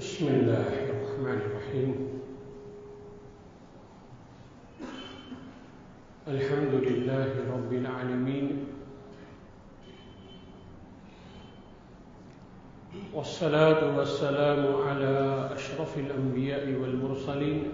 بسم الله الرحمن الرحيم. الحمد لله رب العالمين، والصلاة والسلام على أشرف الأنبياء والمرسلين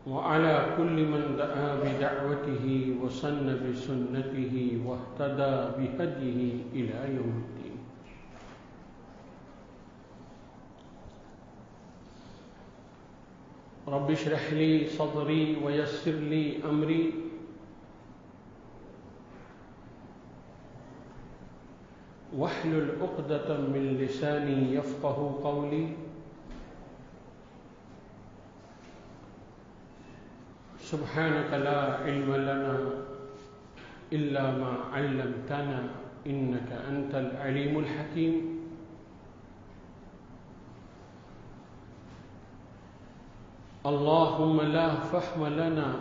وعلى كل من دعا بدعوته وسن بسنته واهتدى بهديه إلى يوم الدين. رب اشرح لي صدري ويسر لي أمري واحلل عقدة من لساني يفقه قولي. سبحانك لا علم لنا إلا ما علمتنا إنك أنت العليم الحكيم. اللهم لا فهم لنا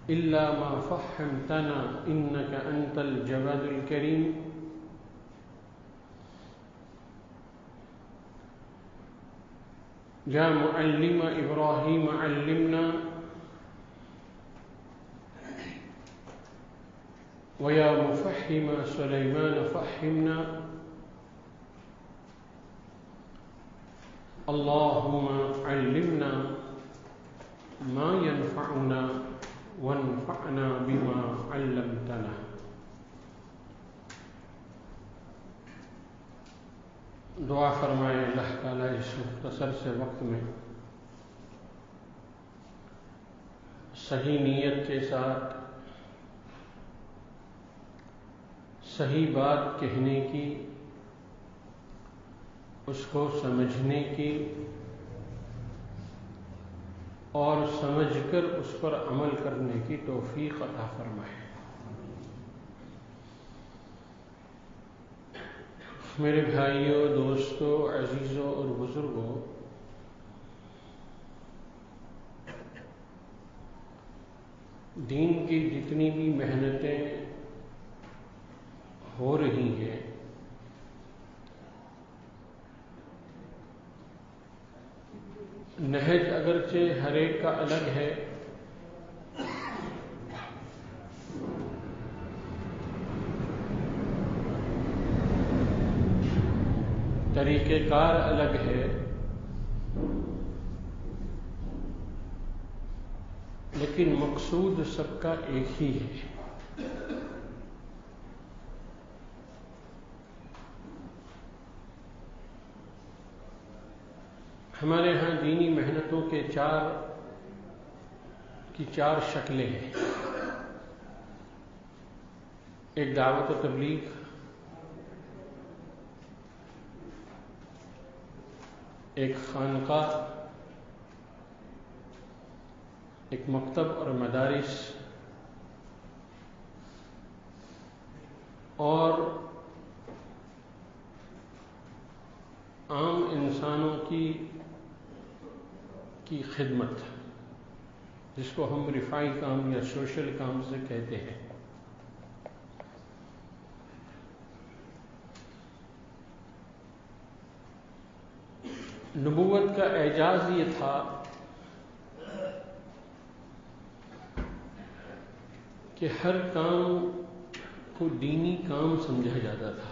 إلا ما فهمتنا إنك أنت الجواد الكريم. يا معلم إبراهيم علمنا ويا مفهم سليمان فهمنا. اللهم علمنا ما ينفعنا وانفعنا بما علمتنا. دعا فرمائے اللہ تعالیٰ اس مختصر سے وقت میں صحیح نیت کے ساتھ صحیح بات کہنے کی، اس کو سمجھنے کی اور سمجھ کر اس پر عمل کرنے کی توفیق عطا فرمائے۔ میرے بھائیوں، دوستوں، عزیزوں اور بزرگوں، دین کی جتنی بھی محنتیں ہو رہی ہیں، نہج اگرچہ ہر ایک کا الگ ہے، طریقہ کار الگ ہے، لیکن مقصود سب کا ایک ہی ہے۔ ہمارے ہاں دینی محنتوں کے چار شکلیں ہیں۔ ایک دعوت و تبلیغ، ایک خانقاہ، ایک مکتب اور مدارس، اور عام انسانوں کی خدمت، جس کو ہم رفاعی کام یا سوشل کام سے کہتے ہیں۔ نبوت کا اعجاز یہ تھا کہ ہر کام کو دینی کام سمجھا جاتا تھا،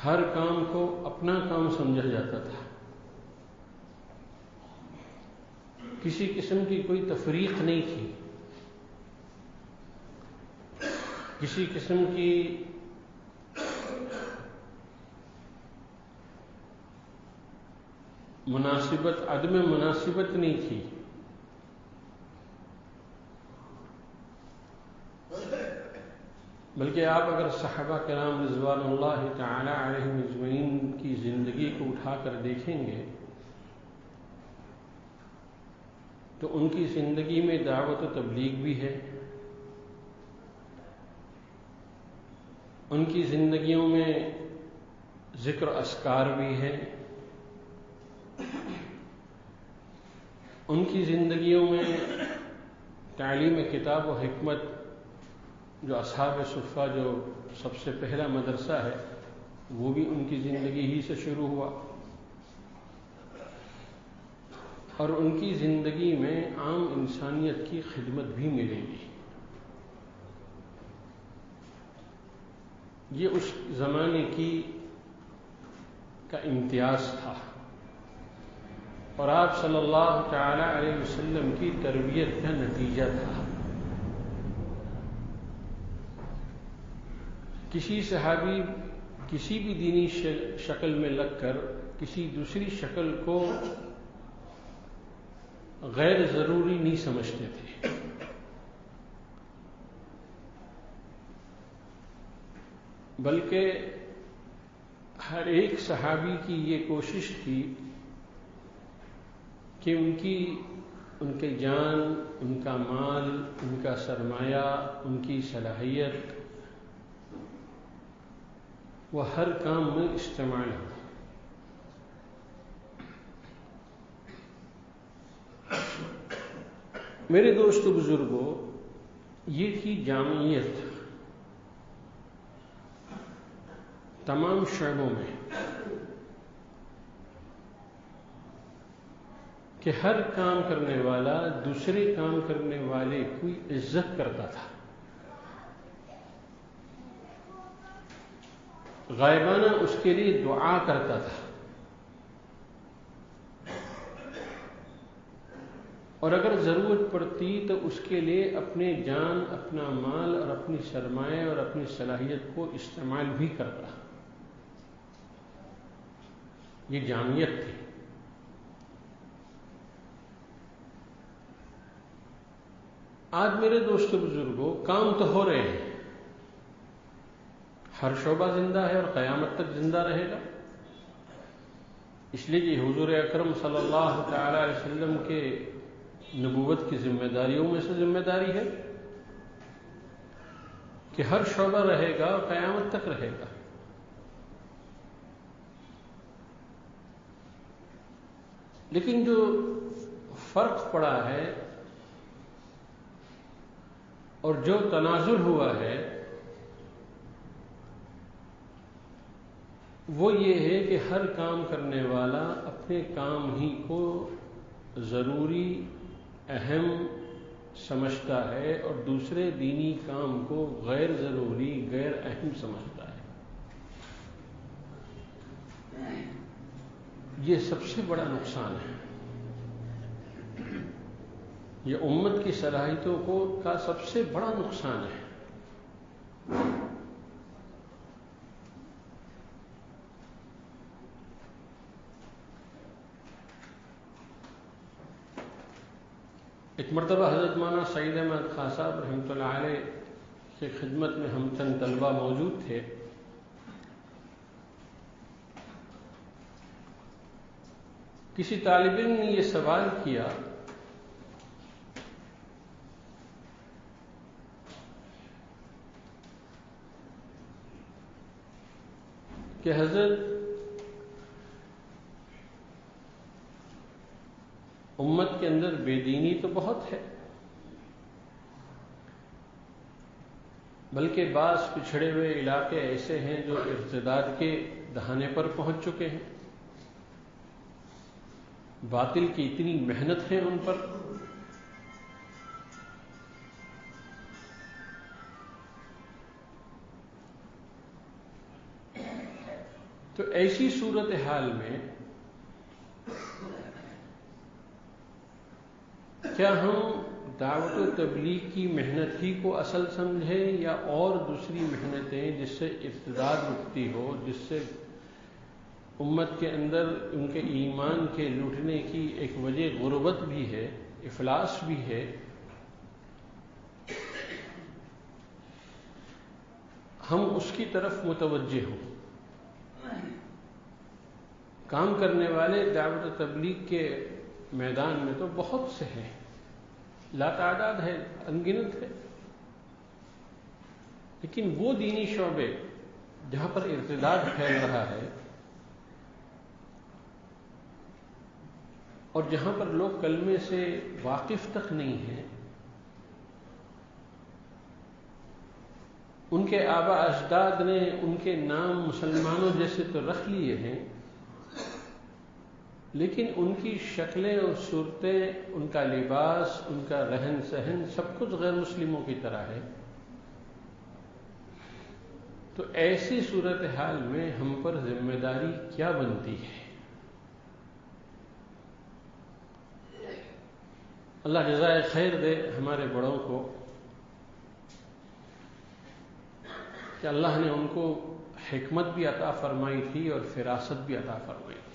ہر کام کو اپنا کام سمجھا جاتا تھا، کسی قسم کی کوئی تفریق نہیں تھی، کسی قسم کی مناسبت، عدم مناسبت نہیں تھی۔ بلکہ آپ اگر صحابہ کرام رضوان اللہ تعالی علیہم اجمعین کی زندگی کو اٹھا کر دیکھیں گے تو ان کی زندگی میں دعوت و تبلیغ بھی ہے، ان کی زندگیوں میں ذکر اذکار بھی ہے، ان کی زندگیوں میں تعلیم کتاب و حکمت جو اصحاب صفہ جو سب سے پہلا مدرسہ ہے وہ بھی ان کی زندگی ہی سے شروع ہوا، اور ان کی زندگی میں عام انسانیت کی خدمت بھی ملے گی۔ یہ اس زمانے کا امتیاز تھا، اور آپ صلی اللہ تعالی علیہ وسلم کی تربیت کا نتیجہ تھا۔ کسی صحابی کسی بھی دینی شکل میں لگ کر کسی دوسری شکل کو غیر ضروری نہیں سمجھتے تھے، بلکہ ہر ایک صحابی کی یہ کوشش تھی کہ ان کی جان، ان کا مال، ان کا سرمایہ، ان کی صلاحیت وہ ہر کام میں استعمال ہو۔ میرے دوست بزرگوں، یہ تھی جامعیت تمام شعبوں میں، کہ ہر کام کرنے والا دوسرے کام کرنے والے کی عزت کرتا تھا، غائبانہ اس کے لیے دعا کرتا تھا، اور اگر ضرورت پڑتی تو اس کے لیے اپنے جان، اپنا مال اور اپنی سرمایہ اور اپنی صلاحیت کو استعمال بھی کرتا۔ یہ جامعیت تھی۔ آج میرے دوست بزرگوں، کام تو ہو رہے ہیں، ہر شعبہ زندہ ہے اور قیامت تک زندہ رہے گا، اس لیے کہ حضور اکرم صلی اللہ تعالی علیہ وسلم کے نبوت کی ذمہ داریوں میں سے ذمہ داری ہے کہ ہر شعبہ رہے گا اور قیامت تک رہے گا۔ لیکن جو فرق پڑا ہے اور جو تنازل ہوا ہے وہ یہ ہے کہ ہر کام کرنے والا اپنے کام ہی کو ضروری، اہم سمجھتا ہے اور دوسرے دینی کام کو غیر ضروری، غیر اہم سمجھتا ہے۔ یہ سب سے بڑا نقصان ہے، یہ امت کی صلاحیتوں کا سب سے بڑا نقصان ہے۔ ایک مرتبہ حضرت مولانا سعید احمد خان صاحب رحمۃ اللہ علیہ کی خدمت میں ہم چند طلبہ موجود تھے۔ کسی طالب علم نے یہ سوال کیا کہ حضرت، امت کے اندر بے دینی تو بہت ہے، بلکہ بعض پچھڑے ہوئے علاقے ایسے ہیں جو ارتداد کے دہانے پر پہنچ چکے ہیں، باطل کی اتنی محنت ہے ان پر، تو ایسی صورتحال میں کیا ہم دعوت و تبلیغ کی محنت ہی کو اصل سمجھیں یا اور دوسری محنتیں جس سے ارتداد رکتی ہو، جس سے امت کے اندر ان کے ایمان کے لوٹنے کی ایک وجہ غربت بھی ہے، افلاس بھی ہے، ہم اس کی طرف متوجہ ہوں؟ کام کرنے والے دعوت و تبلیغ کے میدان میں تو بہت سے ہیں، لا تعداد ہے، انگنت ہے، لیکن وہ دینی شعبے جہاں پر ارتداد پھیل رہا ہے اور جہاں پر لوگ کلمے سے واقف تک نہیں ہیں، ان کے آبا اجداد نے ان کے نام مسلمانوں جیسے تو رکھ لیے ہیں، لیکن ان کی شکلیں اور صورتیں، ان کا لباس، ان کا رہن سہن سب کچھ غیر مسلموں کی طرح ہے۔ تو ایسی صورتحال میں ہم پر ذمہ داری کیا بنتی ہے؟ اللہ جزائے خیر دے ہمارے بڑوں کو کہ اللہ نے ان کو حکمت بھی عطا فرمائی تھی اور فراست بھی عطا فرمائی تھی۔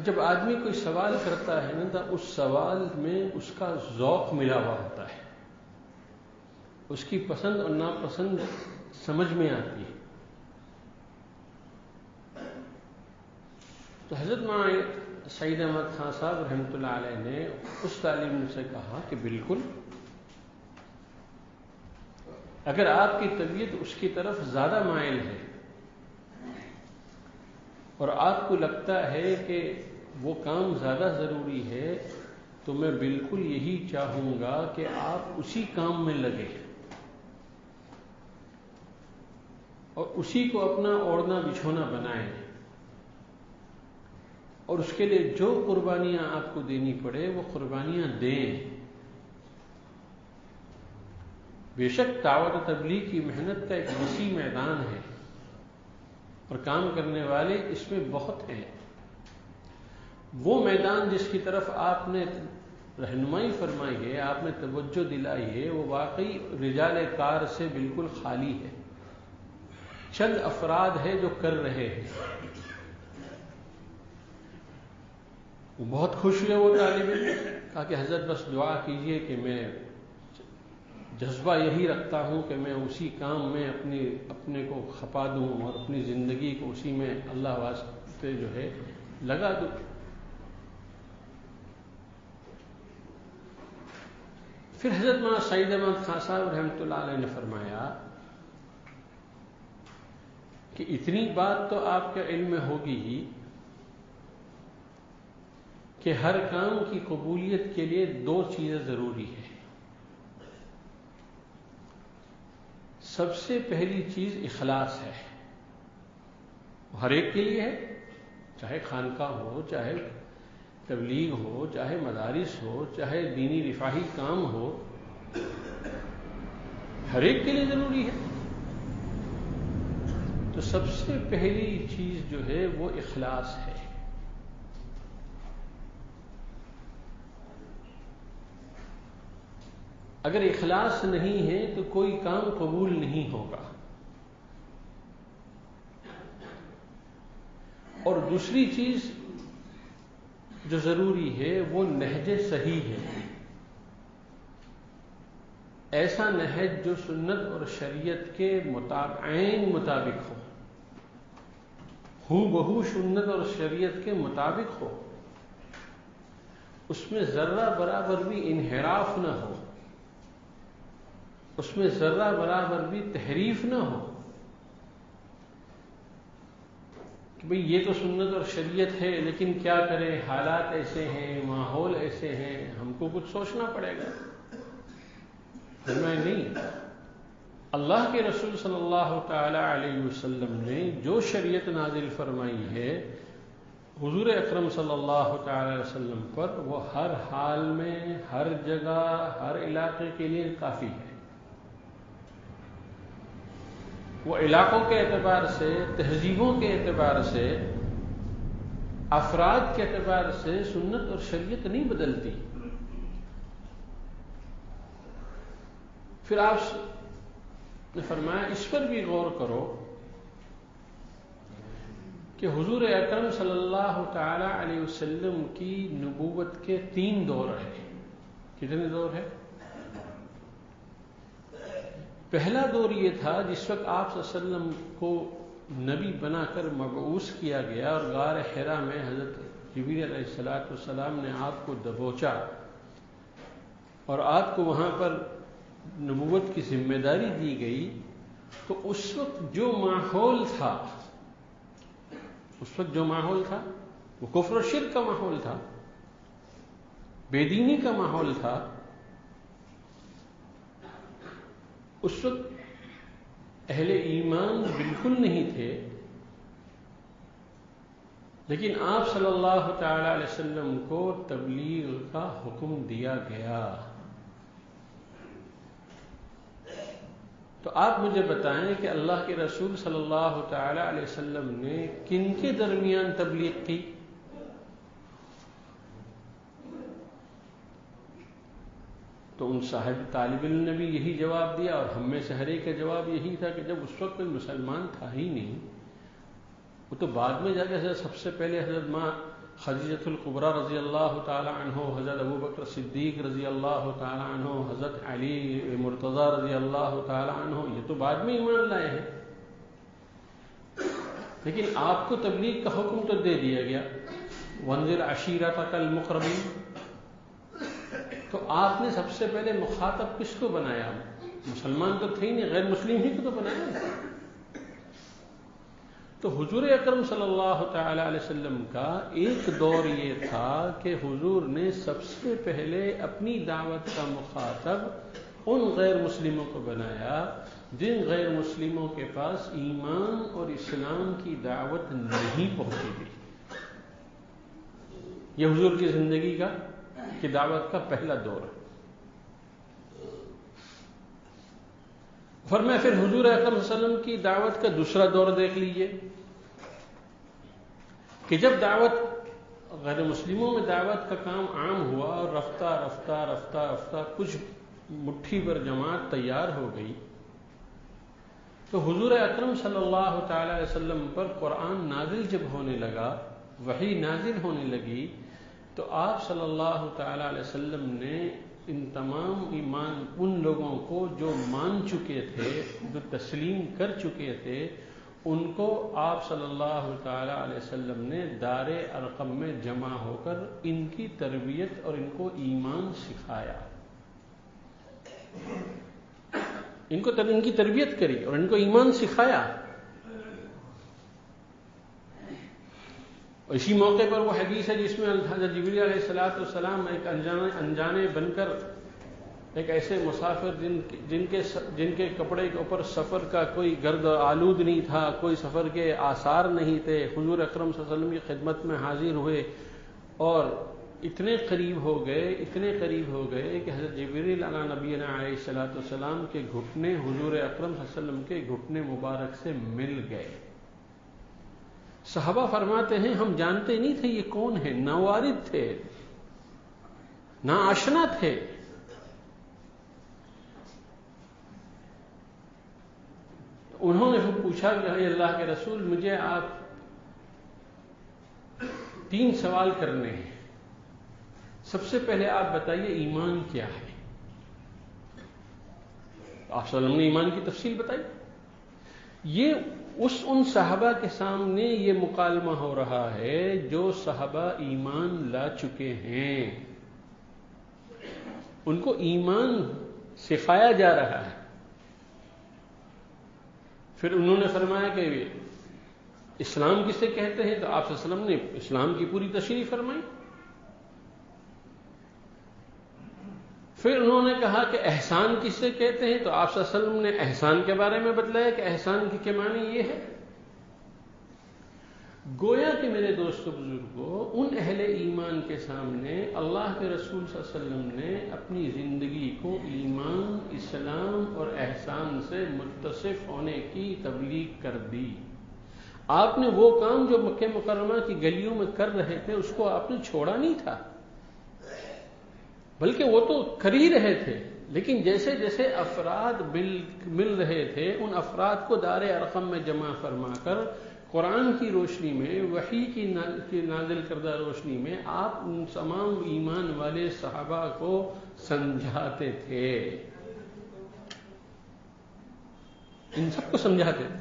جب آدمی کوئی سوال کرتا ہے نا تو اس سوال میں اس کا ذوق ملا ہوا ہوتا ہے، اس کی پسند اور ناپسند سمجھ میں آتی ہے۔ تو حضرت مولانا سعید احمد خان صاحب رحمۃ اللہ علیہ نے اس طالب سے کہا کہ بالکل، اگر آپ کی طبیعت اس کی طرف زیادہ مائل ہے اور آپ کو لگتا ہے کہ وہ کام زیادہ ضروری ہے، تو میں بالکل یہی چاہوں گا کہ آپ اسی کام میں لگے اور اسی کو اپنا اوڑھنا بچھونا بنائیں، اور اس کے لیے جو قربانیاں آپ کو دینی پڑے وہ قربانیاں دیں۔ بے شک دعوت و تبلیغ کی محنت کا ایک وسیع میدان ہے اور کام کرنے والے اس میں بہت ہیں۔ وہ میدان جس کی طرف آپ نے رہنمائی فرمائی ہے، آپ نے توجہ دلائی ہے، وہ واقعی رجال کار سے بالکل خالی ہے۔ چند افراد ہے جو کر رہے ہیں۔ وہ بہت خوش ہوئے، وہ طالب علم، کہا کہ حضرت بس دعا کیجئے کہ میں جذبہ یہی رکھتا ہوں کہ میں اسی کام میں اپنے کو کھپا دوں اور اپنی زندگی کو اسی میں اللہ واسطے جو ہے لگا دوں۔ پھر حضرت مولانا سعید احمد خان صاحب رحمۃ اللہ علیہ نے فرمایا کہ اتنی بات تو آپ کے علم میں ہوگی ہی کہ ہر کام کی قبولیت کے لیے دو چیزیں ضروری ہیں۔ سب سے پہلی چیز اخلاص ہے، ہر ایک کے لیے ہے، چاہے خانقاہ ہو، چاہے تبلیغ ہو، چاہے مدارس ہو، چاہے دینی رفاہی کام ہو، ہر ایک کے لیے ضروری ہے۔ تو سب سے پہلی چیز جو ہے وہ اخلاص ہے۔ اگر اخلاص نہیں ہے تو کوئی کام قبول نہیں ہوگا۔ اور دوسری چیز جو ضروری ہے وہ نہج صحیح ہے، ایسا نہج جو سنت اور شریعت کے عین مطابق ہو بہو سنت اور شریعت کے مطابق ہو، اس میں ذرہ برابر بھی انحراف نہ ہو، اس میں ذرہ برابر بھی تحریف نہ ہو کہ بھئی یہ تو سنت اور شریعت ہے لیکن کیا کریں، حالات ایسے ہیں، ماحول ایسے ہیں، ہم کو کچھ سوچنا پڑے گا۔ فرمایا نہیں، اللہ کے رسول صلی اللہ تعالی علیہ وسلم نے جو شریعت نازل فرمائی ہے حضور اکرم صلی اللہ تعالی وسلم پر، وہ ہر حال میں، ہر جگہ، ہر علاقے کے لیے کافی ہے۔ وہ علاقوں کے اعتبار سے، تہذیبوں کے اعتبار سے، افراد کے اعتبار سے سنت اور شریعت نہیں بدلتی۔ پھر آپ نے فرمایا اس پر بھی غور کرو کہ حضور اکرم صلی اللہ تعالی علیہ وسلم کی نبوت کے 3 دور ہیں۔ کتنے دور ہیں؟ پہلا دور یہ تھا جس وقت آپ صلی اللہ علیہ وسلم کو نبی بنا کر مبعوث کیا گیا اور غار حرا میں حضرت جبریل علیہ السلام نے آپ کو دبوچا اور آپ کو وہاں پر نبوت کی ذمہ داری دی گئی۔ تو اس وقت جو ماحول تھا وہ کفر و شرک کا ماحول تھا، بے دینی کا ماحول تھا، اس وقت اہل ایمان بالکل نہیں تھے، لیکن آپ صلی اللہ تعالی علیہ وسلم کو تبلیغ کا حکم دیا گیا۔ تو آپ مجھے بتائیں کہ اللہ کے رسول صلی اللہ تعالی علیہ وسلم نے کن کے درمیان تبلیغ کی؟ تو ان صاحب طالب علم نے بھی یہی جواب دیا، اور ہم میں سے ہر ایک کا جواب یہی تھا کہ جب اس وقت کوئی مسلمان تھا ہی نہیں، وہ تو بعد میں جا کے سب سے پہلے حضرت ماں خدیجۃ الکبریٰ رضی اللہ تعالی عنہ، حضرت ابو بکر صدیق رضی اللہ تعالی عنہ، حضرت علی مرتضیٰ رضی اللہ تعالی عنہ، یہ تو بعد میں ایمان لائے ہیں، لیکن آپ کو تبلیغ کا حکم تو دے دیا گیا، وانذر عشیرتک المقربین۔ تو آپ نے سب سے پہلے مخاطب کس کو بنایا؟ مسلمان تو تھے ہی نہیں، غیر مسلم ہی کو تو بنایا۔ تو حضور اکرم صلی اللہ تعالی علیہ وسلم کا ایک دور یہ تھا کہ حضور نے سب سے پہلے اپنی دعوت کا مخاطب ان غیر مسلموں کو بنایا جن غیر مسلموں کے پاس ایمان اور اسلام کی دعوت نہیں پہنچی تھی۔ یہ حضور کی زندگی کا کہ دعوت کا پہلا دور ہے۔ فرمایا پھر حضور اکرم صلی اللہ علیہ وسلم کی دعوت کا دوسرا دور دیکھ لیجئے کہ جب دعوت غیر مسلموں میں دعوت کا کام عام ہوا اور رفتہ رفتہ رفتہ رفتہ کچھ مٹھی بھر جماعت تیار ہو گئی، تو حضور اکرم صلی اللہ تعالی علیہ وسلم پر قرآن نازل جب ہونے لگا، وحی نازل ہونے لگی، تو آپ صلی اللہ تعالی علیہ وسلم نے ان تمام ایمان ان لوگوں کو جو مان چکے تھے، جو تسلیم کر چکے تھے، ان کو آپ صلی اللہ تعالی علیہ وسلم نے دار ارقم میں جمع ہو کر ان کی تربیت اور ان کو ایمان سکھایا، ان کی تربیت کری اور ان کو ایمان سکھایا۔ اسی موقع پر وہ حدیث ہے جس میں حضرت جبریل علیہ السلام ایک انجانے بن کر ایک ایسے مسافر جن کے کپڑے کے اوپر سفر کا کوئی گرد آلود نہیں تھا، کوئی سفر کے آثار نہیں تھے، حضور اکرم صلی اللہ علیہ وسلم کی خدمت میں حاضر ہوئے اور اتنے قریب ہو گئے کہ حضرت جبریل علیہ نبینا علیہ السلام کے گھٹنے حضور اکرم صلی اللہ علیہ وسلم کے گھٹنے مبارک سے مل گئے۔ صحابہ فرماتے ہیں ہم جانتے نہیں تھے یہ کون ہے، نہ وارد تھے نہ آشنا تھے۔ انہوں نے پوچھا کہ اللہ کے رسول مجھے آپ 3 سوال کرنے ہیں، سب سے پہلے آپ بتائیے ایمان کیا ہے؟ آپ صلی اللہ علیہ وسلم نے ایمان کی تفصیل بتائی۔ یہ ان صحابہ کے سامنے یہ مکالمہ ہو رہا ہے جو صحابہ ایمان لا چکے ہیں، ان کو ایمان سکھایا جا رہا ہے۔ پھر انہوں نے فرمایا کہ اسلام کسے کہتے ہیں؟ تو آپ صلی اللہ علیہ وسلم نے اسلام کی پوری تشریح فرمائی۔ پھر انہوں نے کہا کہ احسان کسے کہتے ہیں؟ تو آپ صلی اللہ علیہ وسلم نے احسان کے بارے میں بتلایا کہ احسان کی معنی یہ ہے۔ گویا کہ میرے دوستو بزرگوں، ان اہل ایمان کے سامنے اللہ کے رسول صلی اللہ علیہ وسلم نے اپنی زندگی کو ایمان، اسلام اور احسان سے متصف ہونے کی تبلیغ کر دی۔ آپ نے وہ کام جو مکہ مکرمہ کی گلیوں میں کر رہے تھے اس کو آپ نے چھوڑا نہیں تھا، بلکہ وہ تو کر ہی رہے تھے، لیکن جیسے جیسے افراد مل رہے تھے ان افراد کو دار ارقم میں جمع فرما کر قرآن کی روشنی میں، وحی کی نازل کردہ روشنی میں آپ ان تمام ایمان والے صحابہ کو سمجھاتے تھے، ان سب کو سمجھاتے تھے۔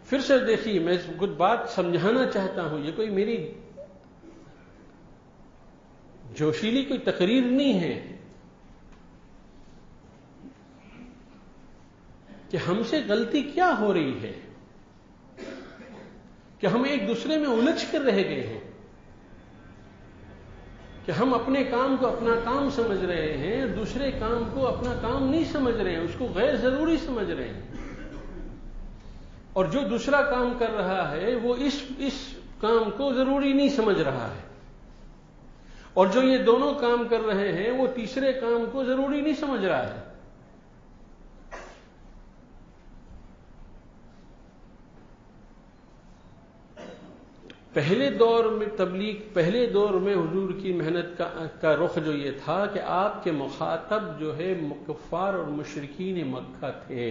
پھر سے دیکھیے، میں کچھ بات سمجھانا چاہتا ہوں، یہ کوئی میری جوشیلی کوئی تقریر نہیں ہے کہ ہم سے غلطی کیا ہو رہی ہے کہ ہم ایک دوسرے میں الجھ کر رہ گئے ہیں۔ کہ ہم اپنے کام کو اپنا کام سمجھ رہے ہیں، دوسرے کام کو اپنا کام نہیں سمجھ رہے ہیں، اس کو غیر ضروری سمجھ رہے ہیں، اور جو دوسرا کام کر رہا ہے وہ اس کام کو ضروری نہیں سمجھ رہا ہے، اور جو یہ دونوں کام کر رہے ہیں وہ تیسرے کام کو ضروری نہیں سمجھ رہا ہے۔ پہلے دور میں تبلیغ، پہلے دور میں حضور کی محنت کا رخ جو یہ تھا کہ آپ کے مخاطب جو ہے کفار اور مشرکین مکہ تھے،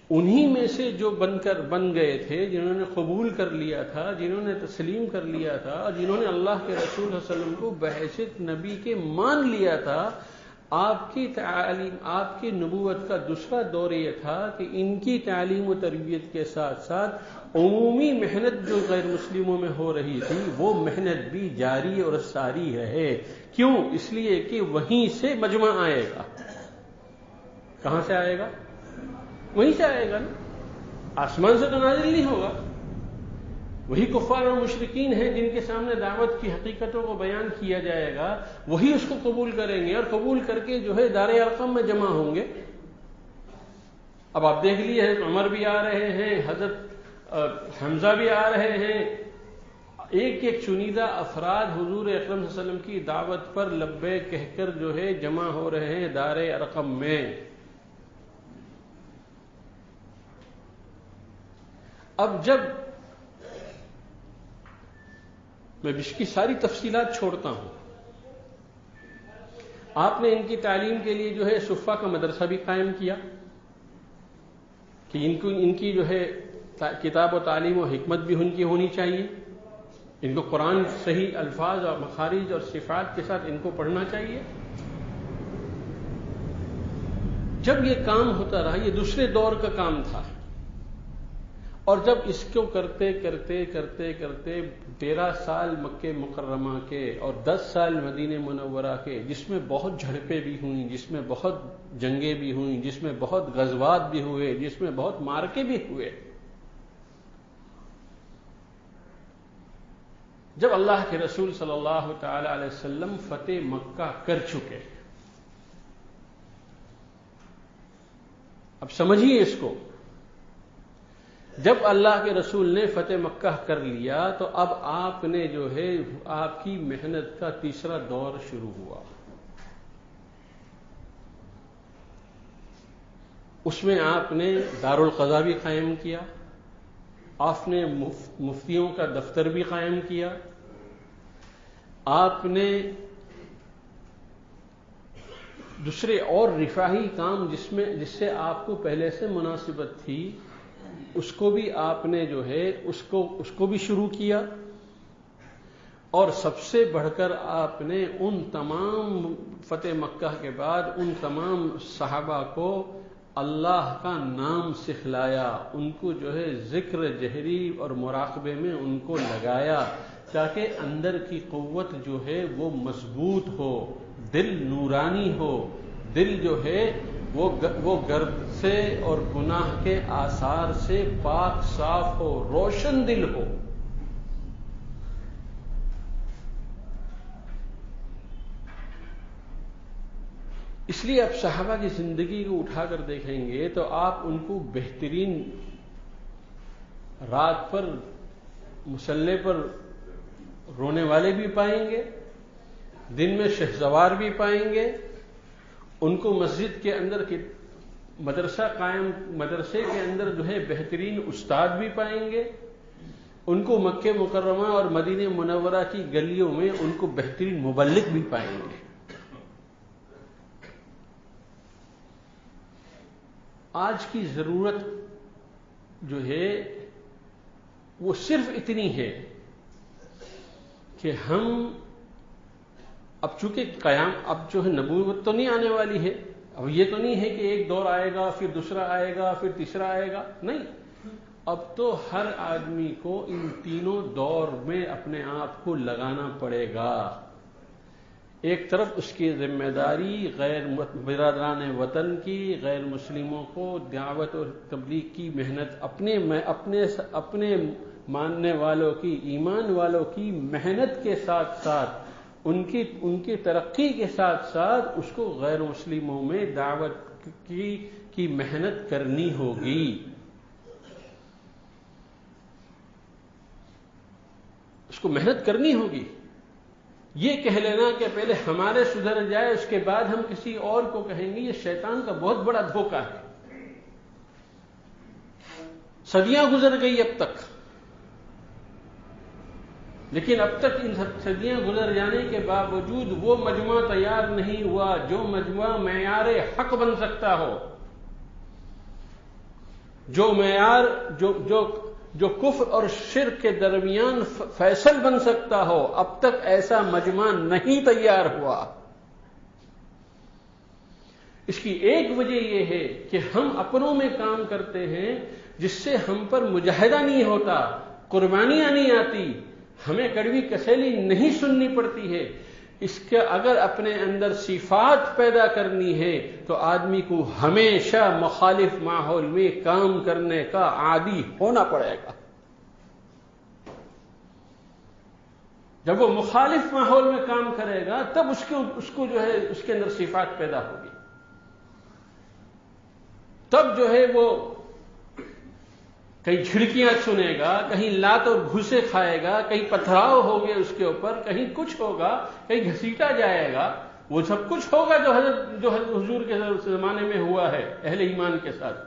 انہی میں سے جو بن گئے تھے، جنہوں نے قبول کر لیا تھا، جنہوں نے تسلیم کر لیا تھا، اور جنہوں نے اللہ کے رسول صلی اللہ علیہ وسلم کو بحیثیت نبی کے مان لیا تھا۔ آپ کی تعلیم، آپ کی نبوت کا دوسرا دور یہ تھا کہ ان کی تعلیم و تربیت کے ساتھ ساتھ عمومی محنت جو غیر مسلموں میں ہو رہی تھی وہ محنت بھی جاری اور ساری رہے۔ کیوں؟ اس لیے کہ وہیں سے مجمع آئے گا۔ کہاں سے آئے گا؟ وہیں سے آئے گا نا، آسمان سے تو نازل نہیں ہوگا۔ وہی کفار اور مشرکین ہیں جن کے سامنے دعوت کی حقیقتوں کو بیان کیا جائے گا، وہی اس کو قبول کریں گے، اور قبول کر کے جو ہے دار ارقم میں جمع ہوں گے۔ اب آپ دیکھ لیے حضرت عمر بھی آ رہے ہیں، حضرت حمزہ بھی آ رہے ہیں، ایک ایک چنیدہ افراد حضور اکرم صلی اللہ علیہ وسلم کی دعوت پر لبیک کہہ کر جو ہے جمع ہو رہے ہیں دار ارقم میں۔ اب جب میں اس کی ساری تفصیلات چھوڑتا ہوں، آپ نے ان کی تعلیم کے لیے جو ہے صفہ کا مدرسہ بھی قائم کیا کہ ان کی جو ہے کتاب و تعلیم و حکمت بھی ان کی ہونی چاہیے، ان کو قرآن صحیح الفاظ اور مخارج اور صفات کے ساتھ ان کو پڑھنا چاہیے۔ جب یہ کام ہوتا رہا، یہ دوسرے دور کا کام تھا، اور جب اس کو کرتے کرتے کرتے کرتے 13 سال مکہ مکرمہ کے اور 10 سال مدینہ منورہ کے، جس میں بہت جھڑپیں بھی ہوئیں، جس میں بہت جنگیں بھی ہوئیں، جس میں بہت غزوات بھی ہوئے، جس میں بہت مارکے بھی ہوئے، جب اللہ کے رسول صلی اللہ تعالی علیہ وسلم فتح مکہ کر چکے، اب سمجھیے اس کو، جب اللہ کے رسول نے فتح مکہ کر لیا تو اب آپ نے جو ہے آپ کی محنت کا تیسرا دور شروع ہوا۔ اس میں آپ نے دارالقضا بھی قائم کیا، آپ نے مفتیوں کا دفتر بھی قائم کیا، آپ نے دوسرے اور رفاہی کام جس سے آپ کو پہلے سے مناسبت تھی اس کو بھی آپ نے جو ہے اس کو بھی شروع کیا، اور سب سے بڑھ کر آپ نے ان تمام فتح مکہ کے بعد ان تمام صحابہ کو اللہ کا نام سکھلایا، ان کو جو ہے ذکر جہری اور مراقبے میں ان کو لگایا، تاکہ اندر کی قوت جو ہے وہ مضبوط ہو، دل نورانی ہو، دل جو ہے وہ گرد سے اور گناہ کے آثار سے پاک صاف ہو، روشن دل ہو۔ اس لیے اب صحابہ کی زندگی کو اٹھا کر دیکھیں گے تو آپ ان کو بہترین رات پر مصلی پر رونے والے بھی پائیں گے، دن میں شہسوار بھی پائیں گے، ان کو مسجد کے اندر مدرسے کے اندر جو ہے بہترین استاد بھی پائیں گے، ان کو مکہ مکرمہ اور مدینہ منورہ کی گلیوں میں ان کو بہترین مبلغ بھی پائیں گے۔ آج کی ضرورت جو ہے وہ صرف اتنی ہے کہ ہم اب چونکہ قیام اب جو ہے نبوت تو نہیں آنے والی ہے، اب یہ تو نہیں ہے کہ ایک دور آئے گا پھر دوسرا آئے گا پھر تیسرا آئے گا، نہیں، اب تو ہر آدمی کو ان تینوں دور میں اپنے آپ کو لگانا پڑے گا۔ ایک طرف اس کی ذمہ داری غیر برادران وطن کی، غیر مسلموں کو دعوت اور تبلیغ کی محنت اپنے ماننے والوں کی، ایمان والوں کی محنت کے ساتھ ساتھ، ان کی ترقی کے ساتھ ساتھ اس کو غیر مسلموں میں دعوت کی محنت کرنی ہوگی۔ اس کو محنت کرنی ہوگی۔ یہ کہہ لینا کہ پہلے ہمارے سدھر جائے اس کے بعد ہم کسی اور کو کہیں گے، یہ شیطان کا بہت بڑا دھوکہ ہے۔ صدیاں گزر گئی اب تک، لیکن اب تک ان صدیاں گزر جانے کے باوجود وہ مجموعہ تیار نہیں ہوا جو مجموعہ معیار حق بن سکتا ہو، جو معیار جو کفر اور شرک کے درمیان فیصل بن سکتا ہو۔ اب تک ایسا مجمع نہیں تیار ہوا۔ اس کی ایک وجہ یہ ہے کہ ہم اپنوں میں کام کرتے ہیں جس سے ہم پر مجاہدہ نہیں ہوتا، قربانیاں نہیں آتی، ہمیں کڑوی کسیلی نہیں سننی پڑتی ہے۔ اس کے اگر اپنے اندر صفات پیدا کرنی ہے تو آدمی کو ہمیشہ مخالف ماحول میں کام کرنے کا عادی ہونا پڑے گا۔ جب وہ مخالف ماحول میں کام کرے گا تب اس کو جو ہے اس کے اندر صفات پیدا ہوگی، تب جو ہے وہ کہیں جھڑکیاں سنے گا، کہیں لات اور گھوسے کھائے گا، کہیں پتھراؤ ہوگے اس کے اوپر، کہیں کچھ ہوگا، کہیں گھسیٹا جائے گا، وہ سب کچھ ہوگا جو حضرت حضور کے زمانے میں ہوا ہے اہل ایمان کے ساتھ۔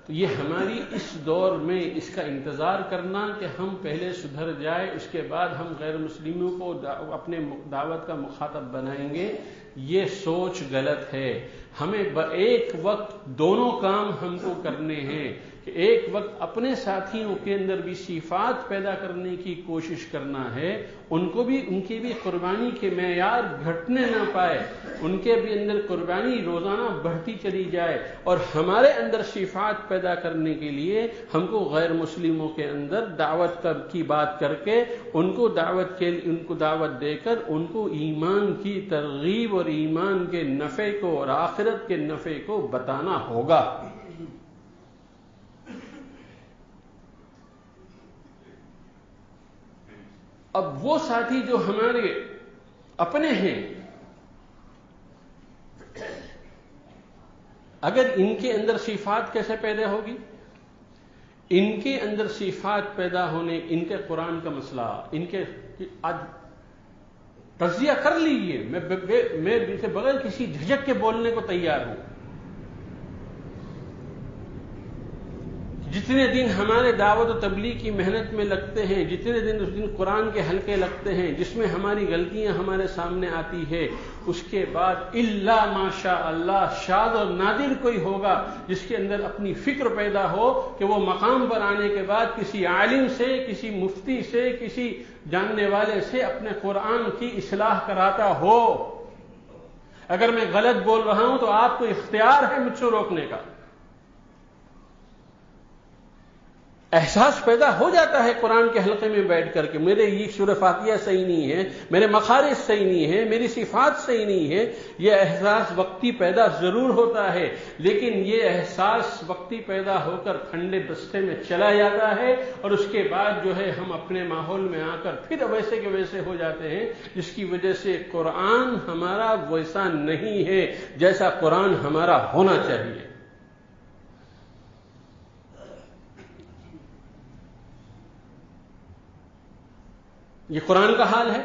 تو یہ ہماری اس دور میں اس کا انتظار کرنا کہ ہم پہلے سدھر جائے اس کے بعد ہم غیر مسلموں کو اپنے دعوت کا مخاطب بنائیں گے، یہ سوچ غلط ہے۔ ہمیں ایک وقت دونوں کام ہم کو کرنے ہیں کہ ایک وقت اپنے ساتھیوں کے اندر بھی صفات پیدا کرنے کی کوشش کرنا ہے، ان کی بھی قربانی کے معیار گھٹنے نہ پائے، ان کے بھی اندر قربانی روزانہ بڑھتی چلی جائے، اور ہمارے اندر صفات پیدا کرنے کے لیے ہم کو غیر مسلموں کے اندر دعوت کی بات کر کے ان کو دعوت دے کر ان کو ایمان کی ترغیب اور ایمان کے نفع کو اور آخرت کے نفع کو بتانا ہوگا۔ اب وہ ساتھی جو ہمارے اپنے ہیں، اگر ان کے اندر صفات کیسے پیدا ہوگی؟ ان کے اندر صفات پیدا ہونے، ان کے قرآن کا مسئلہ، ان کے آج تجزیہ کر لیجئے، میں بغیر کسی جھجک کے بولنے کو تیار ہوں۔ جتنے دن ہمارے دعوت و تبلیغ کی محنت میں لگتے ہیں، جتنے دن اس دن قرآن کے حلقے لگتے ہیں جس میں ہماری غلطیاں ہمارے سامنے آتی ہے، اس کے بعد الا ماشاء اللہ شاذ اور نادر کوئی ہوگا جس کے اندر اپنی فکر پیدا ہو کہ وہ مقام پر آنے کے بعد کسی عالم سے، کسی مفتی سے، کسی جاننے والے سے اپنے قرآن کی اصلاح کراتا ہو۔ اگر میں غلط بول رہا ہوں تو آپ کو اختیار ہے مجھ سے روکنے کا۔ احساس پیدا ہو جاتا ہے قرآن کے حلقے میں بیٹھ کر کے میرے یہ سورہ فاتحہ صحیح نہیں ہے، میرے مخارج صحیح نہیں ہے، میری صفات صحیح نہیں ہے۔ یہ احساس وقتی پیدا ضرور ہوتا ہے، لیکن یہ احساس وقتی پیدا ہو کر ٹھنڈے دستے میں چلا جاتا ہے، اور اس کے بعد جو ہے ہم اپنے ماحول میں آ کر پھر ویسے کے ویسے ہو جاتے ہیں، جس کی وجہ سے قرآن ہمارا ویسا نہیں ہے جیسا قرآن ہمارا ہونا چاہیے۔ یہ قرآن کا حال ہے۔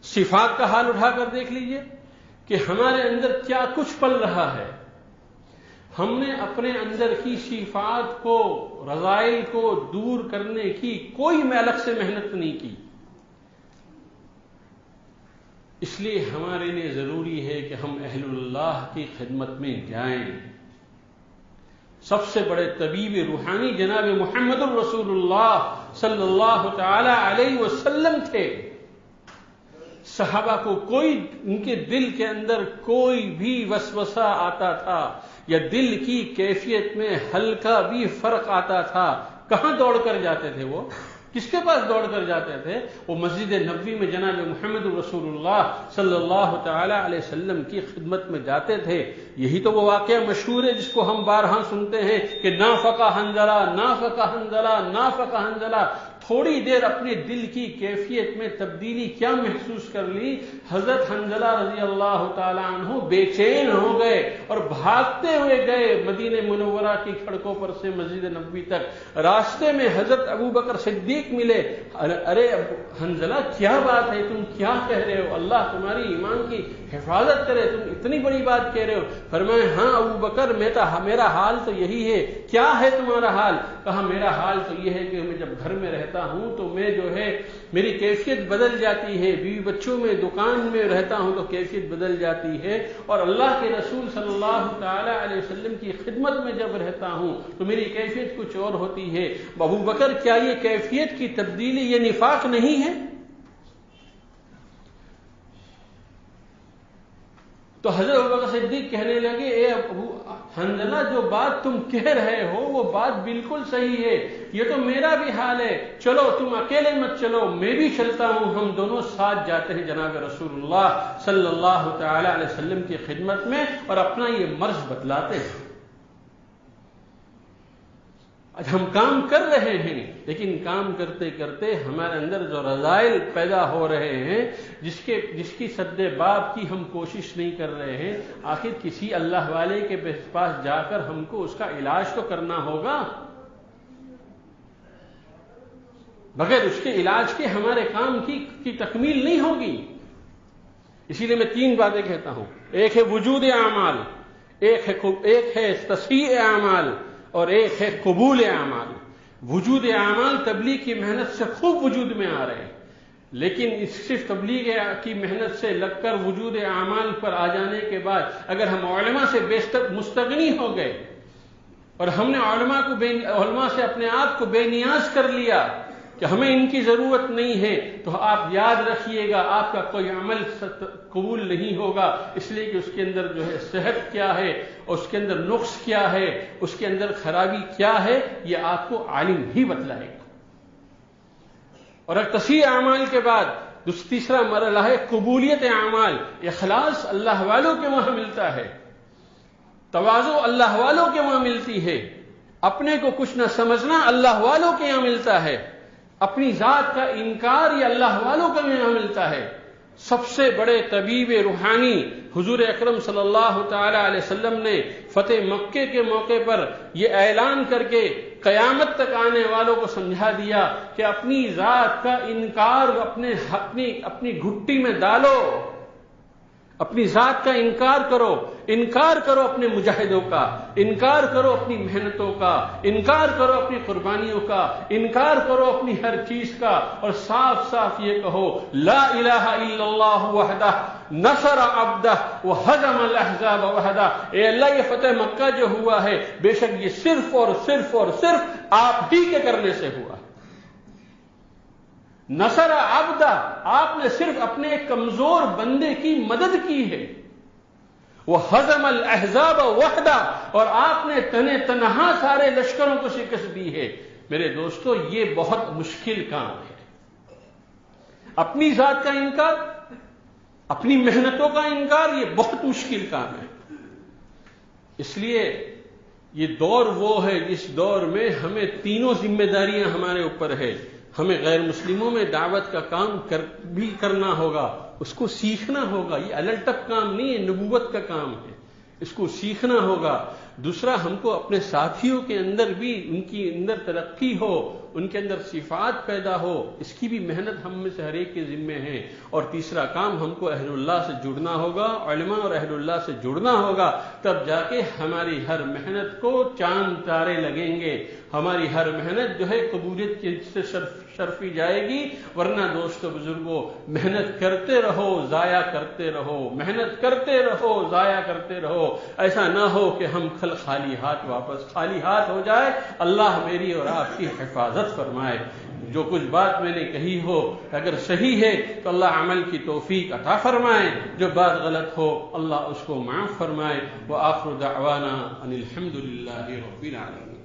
صفات کا حال اٹھا کر دیکھ لیجئے کہ ہمارے اندر کیا کچھ پل رہا ہے۔ ہم نے اپنے اندر کی صفات کو، رذائل کو دور کرنے کی کوئی الگ سے محنت نہیں کی۔ اس لیے ہمارے لیے ضروری ہے کہ ہم اہل اللہ کی خدمت میں جائیں۔ سب سے بڑے طبیب روحانی جناب محمد الرسول اللہ صلی اللہ تعالی علیہ وسلم تھے۔ صحابہ کو ان کے دل کے اندر کوئی بھی وسوسہ آتا تھا یا دل کی کیفیت میں ہلکا بھی فرق آتا تھا، کہاں دوڑ کر جاتے تھے؟ وہ کس کے پاس دوڑ کر جاتے تھے؟ وہ مسجد نبوی میں جناب محمد رسول اللہ صلی اللہ تعالی علیہ وسلم کی خدمت میں جاتے تھے۔ یہی تو وہ واقعہ مشہور ہے جس کو ہم بارہا سنتے ہیں کہ نافق حنظلہ، نافق حنظلہ، نافق حنظلہ۔ تھوڑی دیر اپنے دل کی کیفیت میں تبدیلی کیا محسوس کر لی؟ حضرت حنظلہ رضی اللہ تعالی عنہ بے چین ہو گئے اور بھاگتے ہوئے گئے مدینہ منورہ کی سڑکوں پر سے مسجد نبوی تک۔ راستے میں حضرت ابو بکر صدیق ملے۔ ارے حنظلہ کیا بات ہے، تم کیا کہہ رہے ہو؟ اللہ تمہاری ایمان کی حفاظت کرے، تم اتنی بڑی بات کہہ رہے ہو۔ فرمایا ہاں ابو بکر، میرا حال تو یہی ہے۔ کیا ہے تمہارا حال؟ کہا میرا حال تو یہ ہے کہ میں جب گھر میں رہتا ہوں تو میں جو ہے میری کیفیت بدل جاتی ہے، بیوی بچوں میں دکان میں رہتا ہوں تو کیفیت بدل جاتی ہے، اور اللہ کے رسول صلی اللہ تعالی علیہ وسلم کی خدمت میں جب رہتا ہوں تو میری کیفیت کچھ اور ہوتی ہے۔ ابو بکر کیا یہ کیفیت کی تبدیلی یہ نفاق نہیں ہے؟ تو حضرت ابوبکر صدیق کہنے لگے اے ابو حنظلہ، جو بات تم کہہ رہے ہو وہ بات بالکل صحیح ہے، یہ تو میرا بھی حال ہے، چلو تم اکیلے مت چلو، میں بھی چلتا ہوں، ہم دونوں ساتھ جاتے ہیں جناب رسول اللہ صلی اللہ تعالی علیہ وسلم کی خدمت میں اور اپنا یہ مرض بتلاتے ہیں۔ آج ہم کام کر رہے ہیں لیکن کام کرتے کرتے ہمارے اندر جو رذائل پیدا ہو رہے ہیں، جس کی سد باب کی ہم کوشش نہیں کر رہے ہیں، آخر کسی اللہ والے کے پاس جا کر ہم کو اس کا علاج تو کرنا ہوگا، بغیر اس کے علاج کے ہمارے کام کی تکمیل نہیں ہوگی۔ اسی لیے میں 3 باتیں کہتا ہوں، ایک ہے وجود اعمال، ایک ہے تصحیح اعمال، اور ایک ہے قبول اعمال۔ وجود اعمال تبلیغ کی محنت سے خوب وجود میں آ رہے ہیں، لیکن صرف تبلیغ کی محنت سے لگ کر وجود اعمال پر آ جانے کے بعد اگر ہم علماء سے مستغنی ہو گئے اور ہم نے علماء سے اپنے آپ کو بے نیاز کر لیا کہ ہمیں ان کی ضرورت نہیں ہے، تو آپ یاد رکھیے گا آپ کا کوئی عمل قبول نہیں ہوگا، اس لیے کہ اس کے اندر جو ہے صحت کیا ہے، اس کے اندر نقص کیا ہے، اس کے اندر خرابی کیا ہے، یہ آپ کو عالم ہی بتلائے گا۔ اور تصحیح اعمال کے بعد تیسرا مرحلہ ہے قبولیت اعمال۔ اخلاص اللہ والوں کے وہاں ملتا ہے، تواضع اللہ والوں کے وہاں ملتی ہے، اپنے کو کچھ نہ سمجھنا اللہ والوں کے یہاں ملتا ہے، اپنی ذات کا انکار یہ اللہ والوں کا یہاں ملتا ہے۔ سب سے بڑے طبیب روحانی حضور اکرم صلی اللہ تعالی علیہ وسلم نے فتح مکے کے موقع پر یہ اعلان کر کے قیامت تک آنے والوں کو سمجھا دیا کہ اپنی ذات کا انکار اپنی گھٹی میں ڈالو، اپنی ذات کا انکار کرو اپنے مجاہدوں کا، انکار کرو اپنی محنتوں کا، انکار کرو اپنی قربانیوں کا، انکار کرو اپنی ہر چیز کا، اور صاف صاف یہ کہو لا الہ الا اللہ وحدہ نصر عبدہ وہزم الاحزاب وحدہ۔ اے اللہ، یہ فتح مکہ جو ہوا ہے بے شک یہ صرف اور صرف اور صرف آپ ہی کے کرنے سے ہوا۔ نصر عبدہ، آپ نے صرف اپنے ایک کمزور بندے کی مدد کی ہے، وہزم الاحزاب وحدہ، اور آپ نے تنہا سارے لشکروں کو شکست دی ہے۔ میرے دوستو، یہ بہت مشکل کام ہے۔ اپنی ذات کا انکار، اپنی محنتوں کا انکار، یہ بہت مشکل کام ہے۔ اس لیے یہ دور وہ ہے جس دور میں ہمیں تینوں ذمہ داریاں ہمارے اوپر ہے۔ ہمیں غیر مسلموں میں دعوت کا کام بھی کرنا ہوگا، اس کو سیکھنا ہوگا، یہ الٹپ کام نہیں ہے، نبوت کا کام ہے، اس کو سیکھنا ہوگا۔ دوسرا، ہم کو اپنے ساتھیوں کے اندر بھی ان کی اندر ترقی ہو، ان کے اندر صفات پیدا ہو، اس کی بھی محنت ہم میں سے ہر ایک کے ذمے ہے۔ اور تیسرا کام، ہم کو اہل اللہ سے جڑنا ہوگا، علماء اور اہل اللہ سے جڑنا ہوگا، تب جا کے ہماری ہر محنت کو چاند تارے لگیں گے، ہماری ہر محنت جو ہے قبولیت سے شرفی جائے گی۔ ورنہ دوستو بزرگوں، محنت کرتے رہو ضائع کرتے رہو، محنت کرتے رہو ضائع کرتے رہو، ایسا نہ ہو کہ ہم خالی ہاتھ ہو جائے۔ اللہ میری اور آپ کی حفاظت فرمائے۔ جو کچھ بات میں نے کہی ہو اگر صحیح ہے تو اللہ عمل کی توفیق عطا فرمائے، جو بات غلط ہو اللہ اس کو معاف فرمائے۔ وآخر دعوانا ان الحمد للہ رب العالمین۔